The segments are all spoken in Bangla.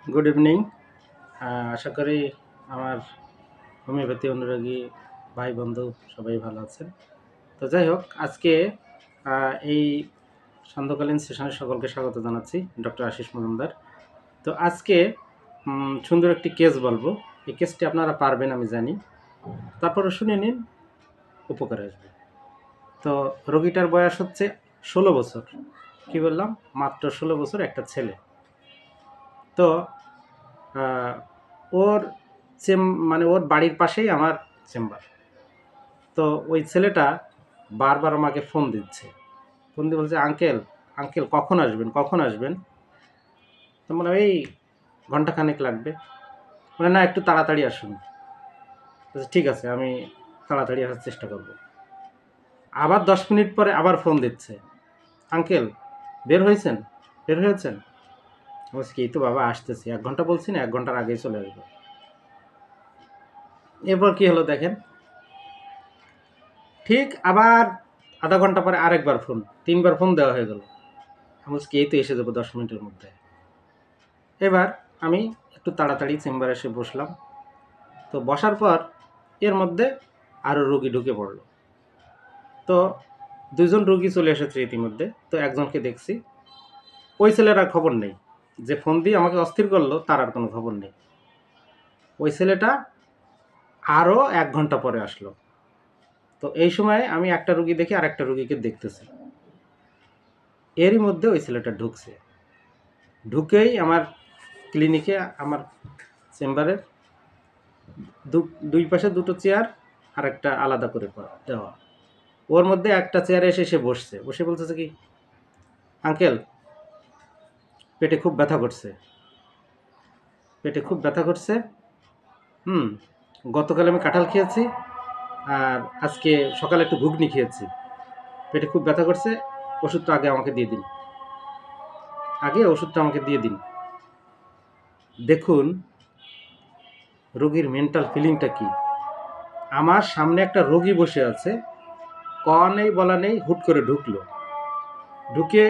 Good evening. আশা করি আমার হোমিওপ্যাথি অনুরাগী ভাই বন্ধু সবাই ভালো আছেন। তো যাই হোক, আজকে এই সান্ধ্যকালীন সেশনে সকলকে স্বাগত জানাচ্ছি। ডক্টর আশিস মজুমদার। তো আজকে সুন্দর একটি কেস বলবো। এই কেসটি আপনারা পারবেন আমি জানি, তারপরে শুনে নিন, উপকারে আসবে। তো রোগীটার বয়স হচ্ছে 16 বছর। কি বললাম? মাত্র 16 বছর, একটা ছেলে। তো আহ, ওর মানে ওর বাড়ির পাশেই আমার চেম্বার। তো ওই ছেলেটা বারবার আমাকে ফোন দিচ্ছে, ফোন দিয়ে বলছে, আঙ্কেল আঙ্কেল কখন আসবেন, কখন আসবেন? তো মানে এই ঘন্টাখানেক লাগবে। মানে না, একটু তাড়াতাড়ি আসুন। বলছে, ঠিক আছে, আমি তাড়াতাড়ি আসার চেষ্টা করব। আবার 10 মিনিট পরে আবার ফোন দিচ্ছে, আঙ্কেল বের হয়েছেন, বের হয়েছেন? বলছি, কি তো বাবা আসতেছি, 1 ঘন্টা বলছি না, 1 ঘন্টার আগেই চলে আসবো। এরপর কি হলো দেখেন, ঠিক আবার আধা ঘন্টা পরে আরেকবার ফোন, 3বার ফোন দেওয়া হয়ে গেল। আমি বলছি, এই তো এসে যাবো 10 মিনিটের মধ্যে। এবার আমি একটু তাড়াতাড়ি চেম্বারে এসে বসলাম। তো বসার পর এর মধ্যে আরও রোগী ঢুকে পড়লো। তো 2জন রোগী চলে এসেছে ইতিমধ্যে। তো একজনকে দেখছি, ওই ছেলের আর খবর নেই। যে ফোন দিয়ে আমাকে অস্থির করলো তার আর কোনো খবর নেই। ওই ছেলেটা আরও 1 ঘন্টা পরে আসলো। তো এই সময় আমি একটা রুগী দেখে আর একটা রুগীকে দেখতেছি। এরই মধ্যে ওই ছেলেটা ঢুকছে। ঢুকেই আমার ক্লিনিকে, আমার চেম্বারের দুই পাশে 2টো চেয়ার আর একটা আলাদা করে দেওয়া। ওর মধ্যে একটা চেয়ারে এসে সে বসছে, বসে বলতেছে কি, আঙ্কেল পেটে খুব ব্যথা করছে, পেটে খুব ব্যথা করছে। হুম, গতকাল আমি কাঁঠাল খেয়েছি আর আজকে সকালে একটু ঘুগনি খেয়েছি, পেটে খুব ব্যথা করছে, ওষুধটা আগে আমাকে দিয়ে দিন, আগে ওষুধটা আমাকে দিয়ে দিন। দেখুন রোগীর মেন্টাল ফিলিংটা কি। আমার সামনে একটা রোগী বসে আছে, কওয়া নেই বলা নেই, হুট করে ঢুকলো। ঢুকে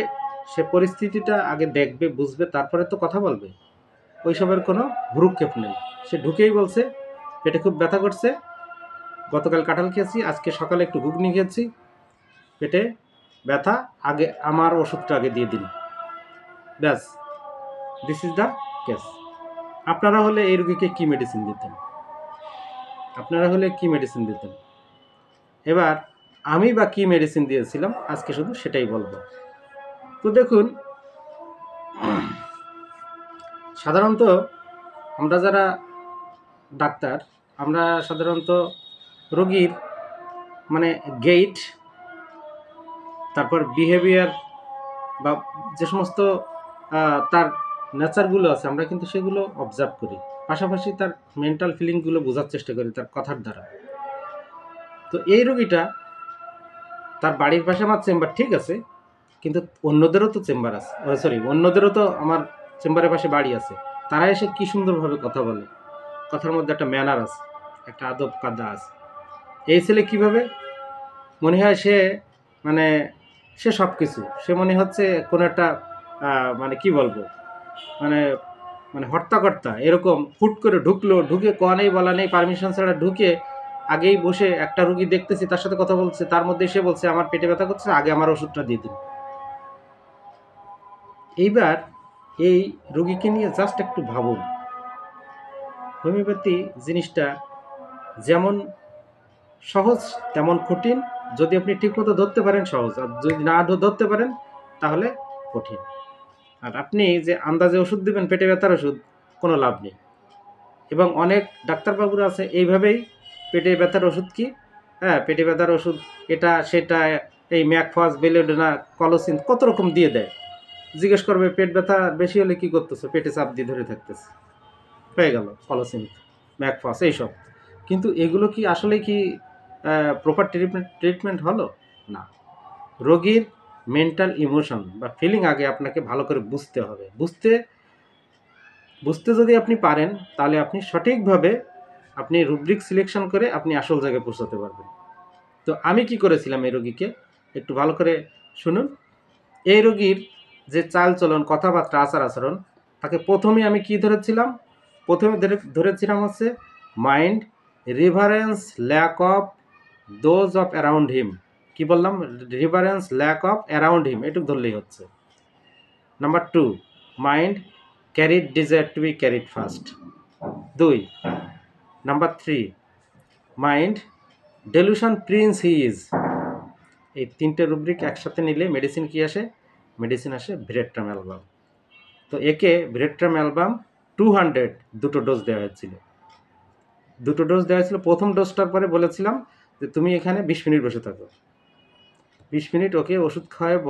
সে পরিস্থিতিটা আগে দেখবে, বুঝবে, তারপরে তো কথা বলবে। ওইসবের কোনো ভ্রুক্ষেপ নেই। সে ঢুকেই বলছে, পেটে খুব ব্যথা করছে, গতকাল কাঁঠাল খেয়েছি, আজকে সকালে একটু ঘুগনি খেয়েছি, পেটে ব্যথা, আগে আমার ওষুধটা আগে দিয়ে দিন। ব্যাস, দিস ইজ দ্য কেস। আপনারা হলে এই রোগীকে কী মেডিসিন দিতেন? আপনারা হলে কি মেডিসিন দিতেন? এবার আমি বা কী মেডিসিন দিয়েছিলাম আজকে শুধু সেটাই বলবো। তো দেখুন, সাধারণত আমরা যারা ডাক্তার, আমরা সাধারণত রোগীর মানে গেইট, তারপর বিহেভিয়ার বা যে সমস্ত তার নেচারগুলো আছে, আমরা কিন্তু সেগুলো অবজার্ভ করি, পাশাপাশি তার মেন্টাল ফিলিংগুলো বোঝার চেষ্টা করি তার কথার দ্বারা। তো এই রোগীটা, তার বাড়ির পাশে আমার চেম্বার ঠিক আছে, কিন্তু অন্যদেরও তো চেম্বার আছে, অন্যদেরও তো আমার চেম্বারের পাশে বাড়ি আছে। তারা এসে কি সুন্দরভাবে কথা বলে, কথার মধ্যে একটা ম্যানার আছে, একটা আদব কায়দা আছে। এই ছেলে কিভাবে, মনে হয় সে মানে সে সব কিছু, সে মনে হচ্ছে কোনো একটা মানে কি বলবো, মানে মানে হর্তাকর্তা এরকম। হুট করে ঢুকলো, ঢুকে কোয়া নেই বলা নেই, পারমিশন ছাড়া ঢুকে আগেই বসে একটা রুগী দেখতেছি, তার সাথে কথা বলছে, তার মধ্যে এসে বলছে আমার পেটে ব্যথা করছে, আগে আমার ওষুধটা দিয়ে দিন। এইবার এই রুগীকে নিয়ে জাস্ট একটু ভাবুন, হোমিওপ্যাথি জিনিসটা যেমন সহজ তেমন কঠিন। যদি আপনি ঠিকমতো ধরতে পারেন সহজ, আর যদি না ধরতে পারেন তাহলে কঠিন। আর আপনি যে আন্দাজে ওষুধ দেবেন পেটে ব্যথার ওষুধ, কোনো লাভ নেই। এবং অনেক ডাক্তারবাবুরা আছে এইভাবেই, পেটে ব্যথার ওষুধ কি, হ্যাঁ পেটে ব্যথার ওষুধ এটা সেটা, এই ম্যাকফাস, বেলেডোনা, কলোসিন কত রকম দিয়ে দেয়। জিজ্ঞেস করবে পেট ব্যথা বেশি হলে কি করতেছে, পেটে চাপ দিয়ে ধরে থাকতেছে, হয়ে গেল কলোসিন, ম্যাকফাস, এইসব। কিন্তু এগুলো কি আসলে কি প্রপার ট্রিটমেন্ট হলো না? রোগীর মেন্টাল ইমোশন বা ফিলিং আগে আপনাকে ভালো করে বুঝতে হবে। বুঝতে যদি আপনি পারেন, তাহলে আপনি সঠিকভাবে আপনি রুব্রিক সিলেকশন করে আপনি আসল জায়গায় পৌঁছাতে পারবেন। তো আমি কি করেছিলাম এই রোগীকে, একটু ভালো করে শুনুন। এই রোগীর যে চালচলন, কথাবার্তা, আচার আচরণ, তাকে প্রথমে আমি কি ধরেছিলাম? প্রথমে ধরেছিলাম হচ্ছে mind reverence lack of those of around him. কি বললাম? Reverence lack of around him, এটুকু ধরলেই হচ্ছে। Number 2, mind carried desire to be carried first. 2, number 3, mind delusion prince he is. এই 3টে রুব্রিক একসাথে নিলে মেডিসিন কি আসে? মেডিসিন আসে ভিরেট্রাম অ্যালবাম। তো একে ভিরেট্রাম অ্যালবাম 200 দুটো ডোজ দেওয়া হয়েছিল। প্রথম ডোজটার পরে বলেছিলাম যে তুমি এখানে 20 মিনিট বসে থাকো। 20 মিনিট ওকে ওষুধ খাওয়ায়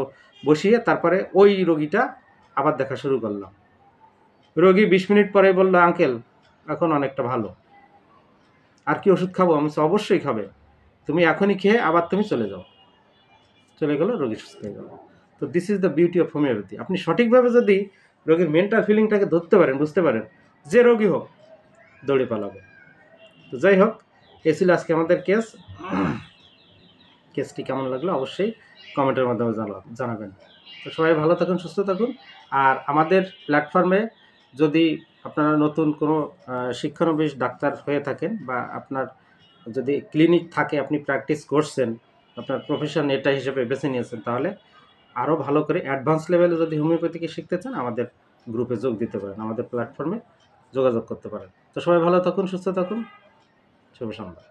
বসিয়ে তারপরে ওই রোগীটা আবার দেখা শুরু করলাম। রোগী 20 মিনিট পরে বললো, আঙ্কেল এখন অনেকটা ভালো, আর কি ওষুধ খাবো? আমি অবশ্যই খাবে, তুমি এখনই খেয়ে আবার তুমি চলে যাও। চলে গেল, রোগী সুস্থ হয়ে গেল। তো this is the beauty of homeopathy. আপনি সঠিকভাবে যদি রোগীর মেন্টাল ফিলিংটাকে ধরতে পারেন, বুঝতে পারেন, যে রোগী হোক দৌড়ে পালাবে। তো যাই হোক, এ ছিল আজকে আমাদের কেসটি কেমন লাগলো অবশ্যই কমেন্টের মাধ্যমে জানাবেন। তো সবাই ভালো থাকুন, সুস্থ থাকুন। আর আমাদের প্ল্যাটফর্মে যদি আপনারা নতুন কোনো শিক্ষানবিশ ডাক্তার হয়ে থাকেন, বা আপনার যদি ক্লিনিক থাকে, আপনি প্র্যাকটিস করছেন, আপনার প্রফেশন এটা হিসেবে বেছে নিয়েছেন, তাহলে আরও ভালো করে অ্যাডভান্স লেভেলে যদি হোমিওপ্যাথিকে শিখতে চান, আমাদের গ্রুপে যোগ দিতে পারেন, আমাদের প্ল্যাটফর্মে যোগাযোগ করতে পারেন। তো সবাই ভালো থাকুন, সুস্থ থাকুন, শুভ সন্ধ্যা।